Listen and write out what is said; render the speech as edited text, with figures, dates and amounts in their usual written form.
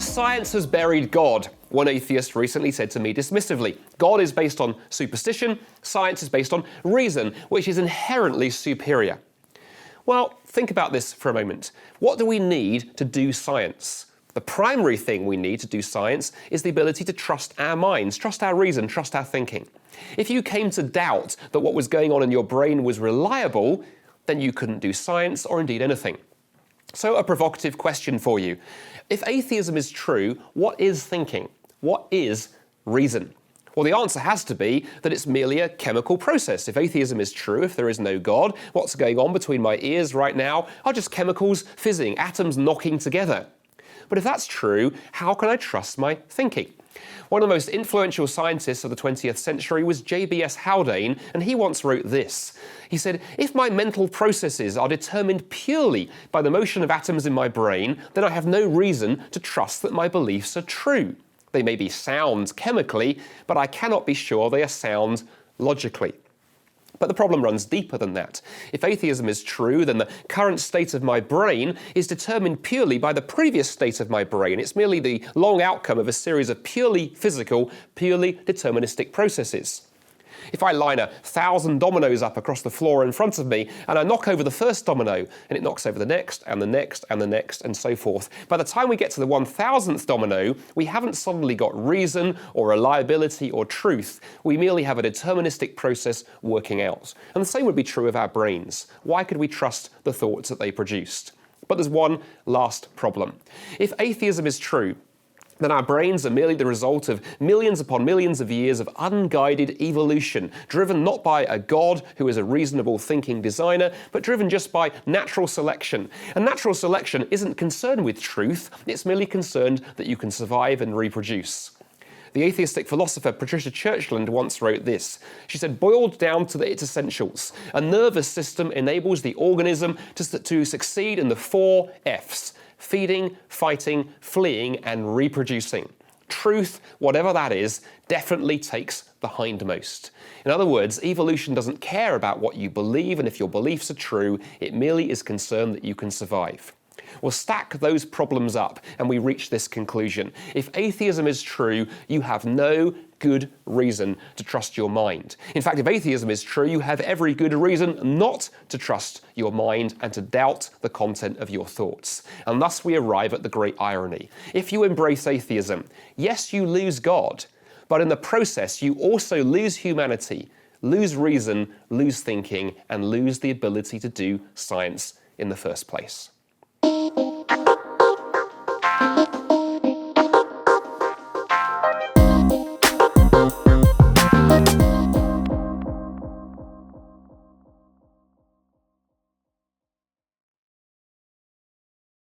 Science has buried God, one atheist recently said to me dismissively. God is based on superstition, science is based on reason, which is inherently superior. Well, think about this for a moment. What do we need to do science? The primary thing we need to do science is the ability to trust our minds, trust our reason, trust our thinking. If you came to doubt that what was going on in your brain was reliable, then you couldn't do science or indeed anything. So a provocative question for you. If atheism is true, what is thinking? What is reason? Well, the answer has to be that it's merely a chemical process. If atheism is true, if there is no God, what's going on between my ears right now are just chemicals fizzing, atoms knocking together. But if that's true, how can I trust my thinking? One of the most influential scientists of the 20th century was J.B.S. Haldane, and he once wrote this. He said, "If my mental processes are determined purely by the motion of atoms in my brain, then I have no reason to trust that my beliefs are true. They may be sound chemically, but I cannot be sure they are sound logically." But the problem runs deeper than that. If atheism is true, then the current state of my brain is determined purely by the previous state of my brain. It's merely the long outcome of a series of purely physical, purely deterministic processes. If I line 1,000 dominoes up across the floor in front of me and I knock over the first domino and it knocks over the next and the next and the next and so forth, by the time we get to the 1,000th domino, we haven't suddenly got reason or reliability or truth. We merely have a deterministic process working out. And the same would be true of our brains. Why could we trust the thoughts that they produced? But there's one last problem. If atheism is true, then our brains are merely the result of millions upon millions of years of unguided evolution, driven not by a God who is a reasonable thinking designer, but driven just by natural selection. And natural selection isn't concerned with truth, it's merely concerned that you can survive and reproduce. The atheistic philosopher Patricia Churchland once wrote this. She said, "Boiled down to its essentials, a nervous system enables the organism to succeed in the 4 Fs. Feeding, fighting, fleeing, and reproducing. Truth, whatever that is, definitely takes the hindmost." In other words, evolution doesn't care about what you believe, and if your beliefs are true, it merely is concerned that you can survive. Well, stack those problems up, and we reach this conclusion. If atheism is true, you have no good reason to trust your mind. In fact, if atheism is true, you have every good reason not to trust your mind and to doubt the content of your thoughts. And thus we arrive at the great irony. If you embrace atheism, yes, you lose God, but in the process, you also lose humanity, lose reason, lose thinking, and lose the ability to do science in the first place.